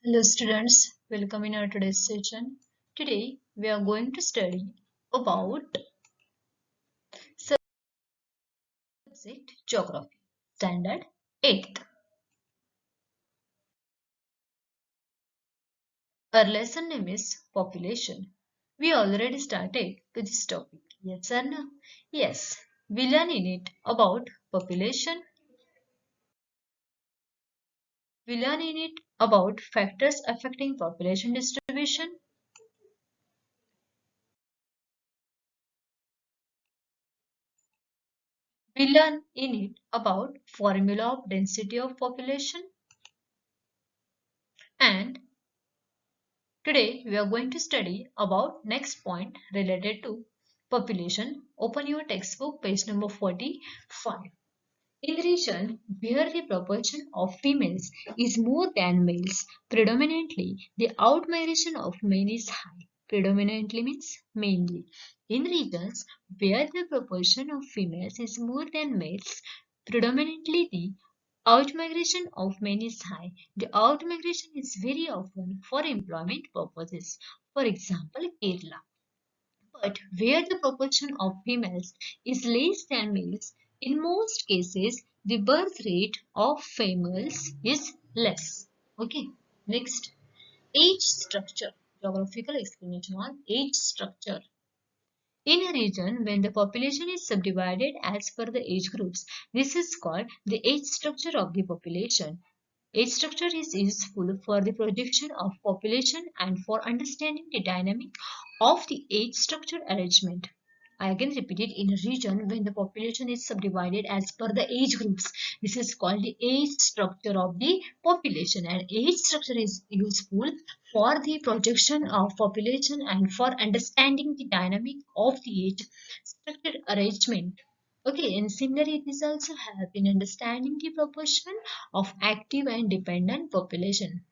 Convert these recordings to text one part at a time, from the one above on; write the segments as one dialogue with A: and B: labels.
A: Hello students, welcome in our today's session. Today we are going to study about subject Geography, Standard 8th. Our lesson name is Population. We already started with this topic. Yes or no? Yes, we learn in it about population. We learn in it about factors affecting population distribution. We learn in it about formula of density of population, and today we are going to study about next point related to population. Open your textbook page number 45. In the region where the proportion of females is more than males, predominantly the outmigration of men is high. Predominantly means mainly. In regions where the proportion of females is more than males, predominantly the outmigration of men is high. The outmigration is very often for employment purposes. For example, Kerala. But where the proportion of females is less than males, in most cases the birth rate of females is less. Okay, next, age structure. Geographical explanation on age structure. In a region when the population is subdivided as per the age groups, this is called the age structure of the population. Age structure is useful for the projection of population and for understanding the dynamic of the age structure arrangement. I again repeat it, in a region when the population is subdivided as per the age groups. This is called the age structure of the population, and age structure is useful for the projection of population and for understanding the dynamic of the age structure arrangement. Okay, and similarly, it is also help in understanding the proportion of active and dependent population.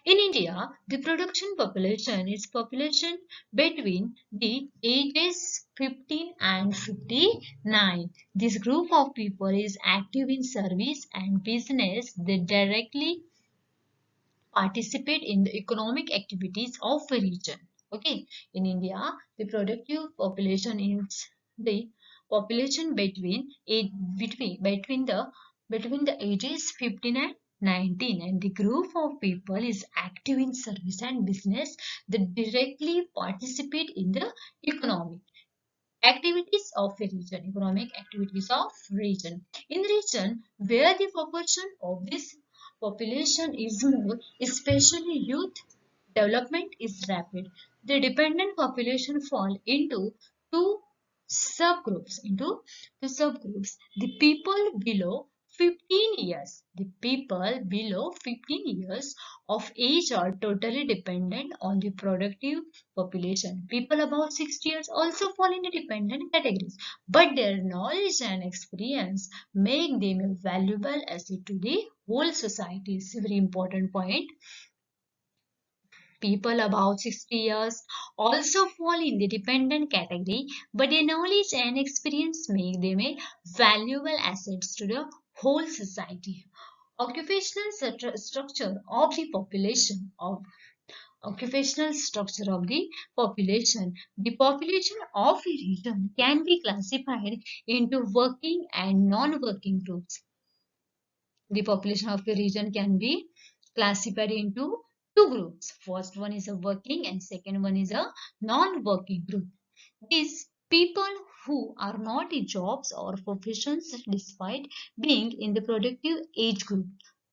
A: In India, the production population is population between the ages 15 and 59. This group of people is active in service and business. They directly participate in the economic activities of a region. Okay, in India, the productive population is the population between the ages 15 and 19, and the group of people is active in service and business that directly participate in the economic activities of a region, economic activities of region. In region where the proportion of this population is more, especially youth development is rapid, the dependent population fall two subgroups into the people below 15 years. The people below 15 years of age are totally dependent on the productive population. People above 60 years also fall in the dependent categories, but their knowledge and experience make them a valuable asset to the whole society. It's a very important point. People above 60 years also fall in the dependent category, but their knowledge and experience make them a valuable assets to the whole society. Occupational structure of the population of occupational structure of the population. The population of a region can be classified into working and non-working groups. The population of a region can be classified into two groups. First one is a working and second one is a non-working group. These people who are not in jobs or professions despite being in the productive age group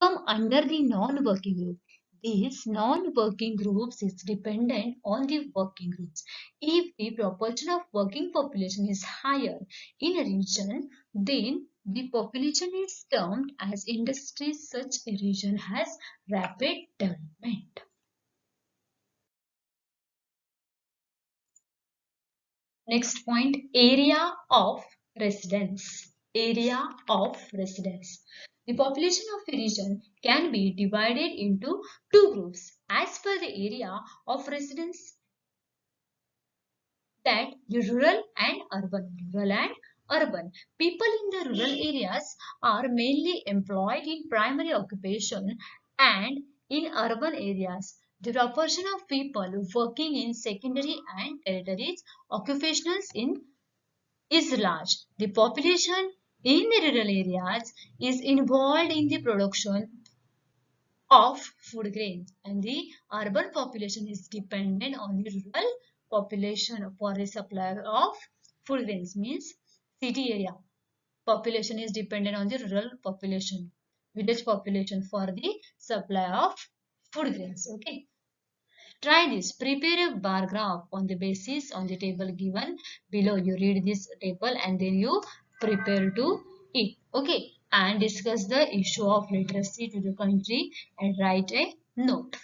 A: come under the non-working group. These non-working groups is dependent on the working groups. If the proportion of working population is higher in a region, then the population is termed as industry. Such a region has rapid development. Next point, area of residence. Area of residence. The population of a region can be divided into two groups as per the area of residence, that rural and urban. Rural and urban. People in the rural areas are mainly employed in primary occupation and In urban areas, the proportion of people working in secondary and tertiary occupations is large. The population in the rural areas is involved in the production of food grains, and the urban population is dependent on the rural population for the supply of food grains. Means city area population is dependent on the rural population, village population for the supply of food grains. Okay, try this. Prepare a bar graph on the basis on the table given below. You read this table and then you prepare to it. Okay, and discuss the issue of literacy to the country and write a note.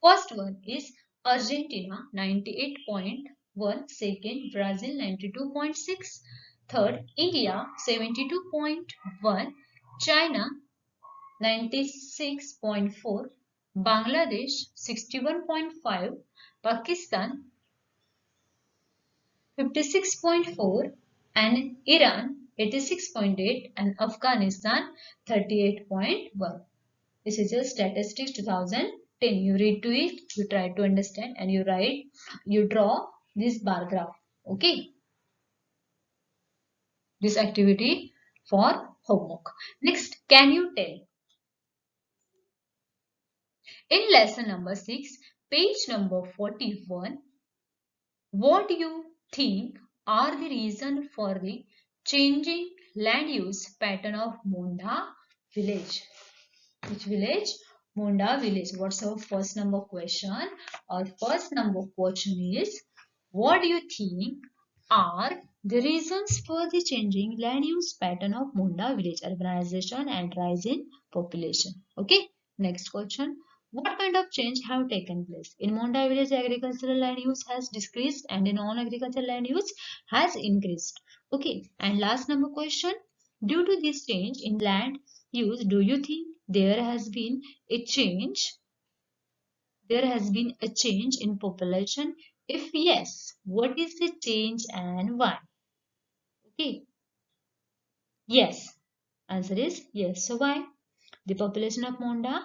A: First one is Argentina 98.1, second Brazil 92.6, third India 72.1, China 96.4, Bangladesh 61.5, Pakistan 56.4, and Iran 86.8, and Afghanistan 38.1. This is a statistics 2010. You read to it, you try to understand, and you write, you draw this bar graph. Okay, this activity for homework. Next, can you tell? In lesson number 6, page number 41, what do you think are the reason for the changing land use pattern of Munda village? Which village? Munda village. What's our first number question? Our first number question is, what do you think are the reasons for the changing land use pattern of Munda village? Urbanization and rise in population. Okay. Next question. What kind of change have taken place? In Munda village, agricultural land use has decreased and in non-agricultural land use has increased. Okay. And last number question. Due to this change in land use, do you think there has been a change? There has been a change in population? If yes, what is the change and why? Okay. Yes. Answer is yes. So why? The population of Monda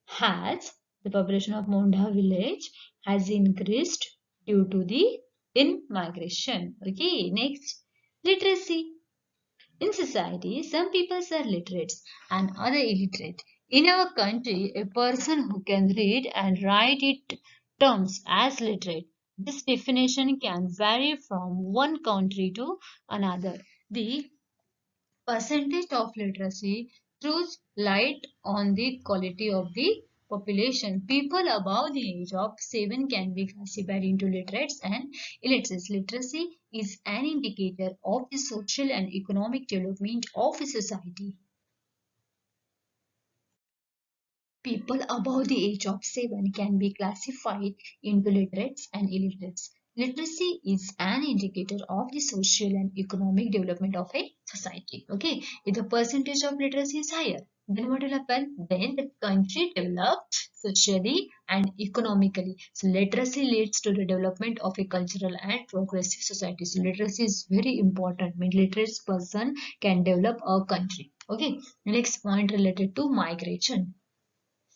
A: has, the population of Monda village has increased due to the in migration. Okay. Next, literacy. In society, some people are literate and other illiterate. In our country, a person who can read and write it terms as literate. This definition can vary from one country to another. The percentage of literacy throws light on the quality of the population. People above the age of 7 can be classified into literates and illiterates. Literacy is an indicator of the social and economic development of a society. People above the age of 7 can be classified into literates and illiterates. Literacy is an indicator of the social and economic development of a society. Okay, if the percentage of literacy is higher, then what will happen? Then the country develops socially and economically. So literacy leads to the development of a cultural and progressive society. So literacy is very important. I mean, literate person can develop a country. Okay, next point related to migration.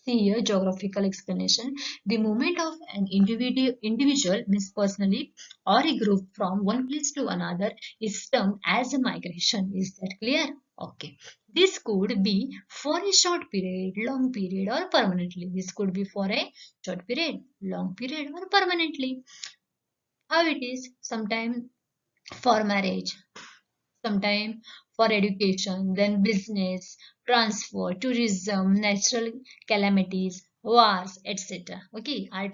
A: See here, geographical explanation. The movement of an individual means personally or a group from one place to another is termed as a migration. Is that clear? Okay. This could be for a short period, long period, or permanently. This could be for a short period, long period, or permanently. How it is? Sometime for marriage, sometime for education, then business, transport, tourism, natural calamities, wars, etc. Okay, are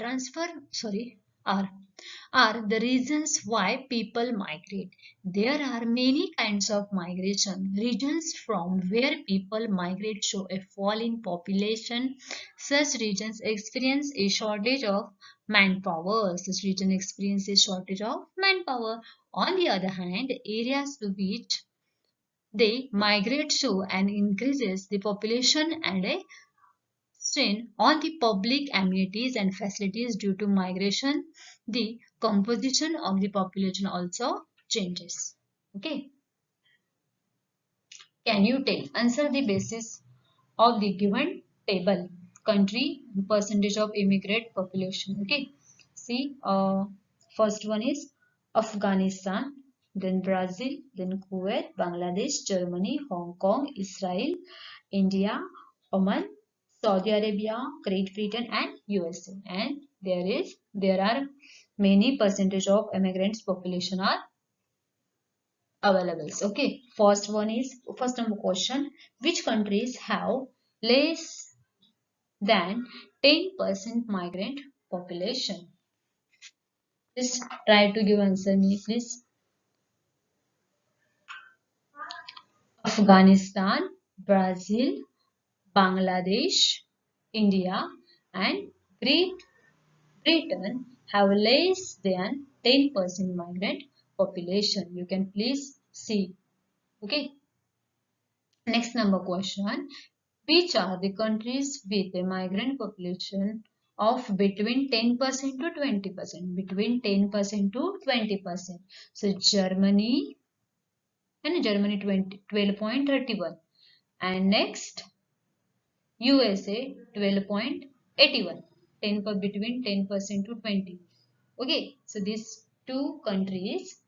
A: are the reasons why people migrate. There are many kinds of migration. Regions from where people migrate show a fall in population. Such regions experience a shortage of manpower. Such region experience a shortage of manpower. On the other hand, areas to which they migrate show and increases the population and a strain on the public amenities and facilities due to migration. The composition of the population also changes. Okay. Can you tell? Answer the basis of the given table. Country, percentage of immigrant population. Okay. See, first one is Afghanistan, then Brazil, then Kuwait, Bangladesh, Germany, Hong Kong, Israel, India, Oman, Saudi Arabia, Great Britain, and USA. And there are many percentage of immigrants population are available. Okay, first number question: which countries have less than 10% migrant population? Just try to give answer me, please. Afghanistan, Brazil, Bangladesh, India, and Great Britain have less than 10% migrant population. You can please see. Okay. Next number question. Which are the countries with a migrant population of between 10% to 20%? Between 10% to 20%. So Germany 12.31. And next USA 12.81. Between 10% to 20. Okay, so these two countries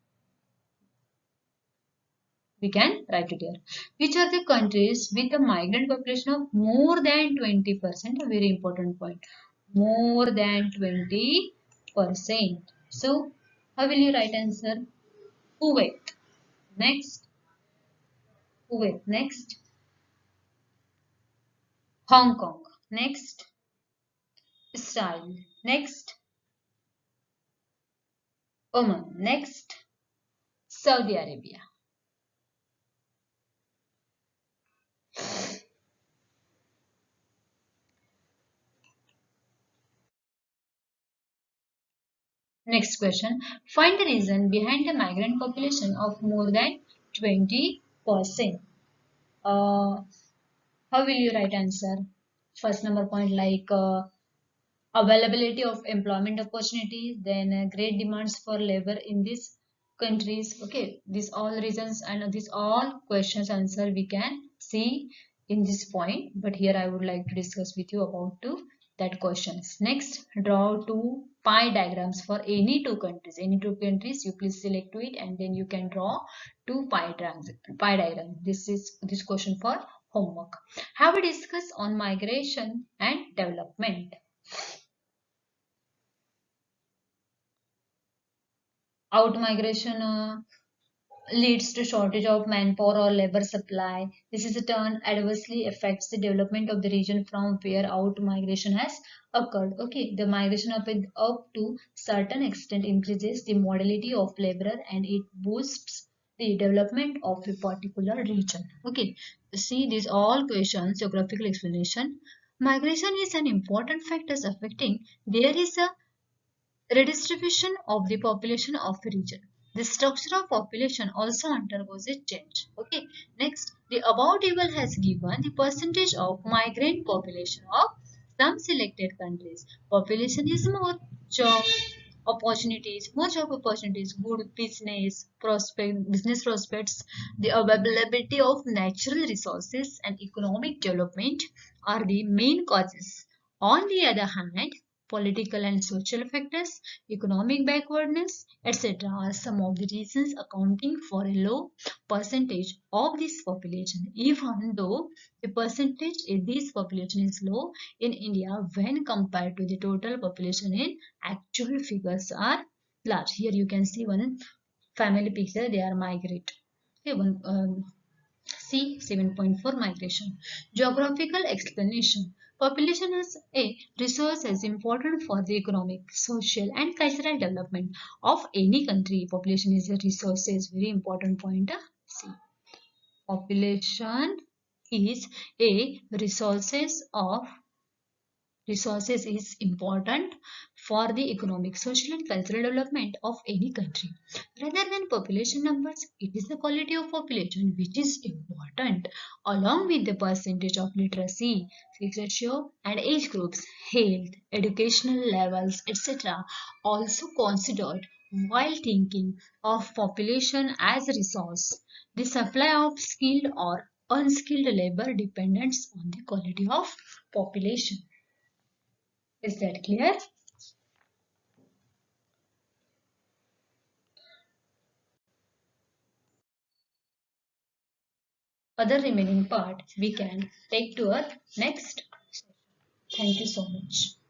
A: we can write it here. Which are the countries with a migrant population of more than 20%? A very important point. More than 20%. So, how will you write answer? Kuwait. Next. Kuwait. Next. Hong Kong. Next. Israel. Next. Oman. Next. Saudi Arabia. Next question. Find the reason behind the migrant population of more than 20%. How will you write answer? First number point like availability of employment opportunities, then great demands for labor in these countries. Okay, these all reasons and these all questions answer we can see in this point. But here I would like to discuss with you about that questions. Next, draw two pie diagrams for any two countries. Any two countries, you please select to it and then you can draw two pie diagrams. This question for homework. Have we discussed on migration and development? Out migration leads to shortage of manpower or labor supply. This is a turn adversely affects the development of the region from where out migration has occurred. Okay, the migration up to certain extent increases the mobility of laborer and it boosts the development of a particular region. Okay, see these all questions, geographical explanation. Migration is an important factor affecting. There is a redistribution of the population of a region. The structure of population also undergoes a change. Okay. Next, the above table has given the percentage of migrant population of some selected countries. Population is more job opportunities, good business prospects, the availability of natural resources and economic development are the main causes. On the other hand, political and social factors, economic backwardness, etc. are some of the reasons accounting for a low percentage of this population. Even though the percentage in this population is low in India when compared to the total population in actual figures are large. Here you can see one family picture, they are migrate. Okay, C 7.4 migration. Geographical explanation. Population as a resource is important for the economic, social and cultural development of any country. Population is a resource is very important point. C. Population is a resources is important for the economic, social and cultural development of any country. Rather than population numbers, it is the quality of population which is important along with the percentage of literacy, sex ratio and age groups, health, educational levels, etc. also considered while thinking of population as a resource. The supply of skilled or unskilled labor depends on the quality of population. Is that clear? Other remaining part we can take to our next session. Thank you so much.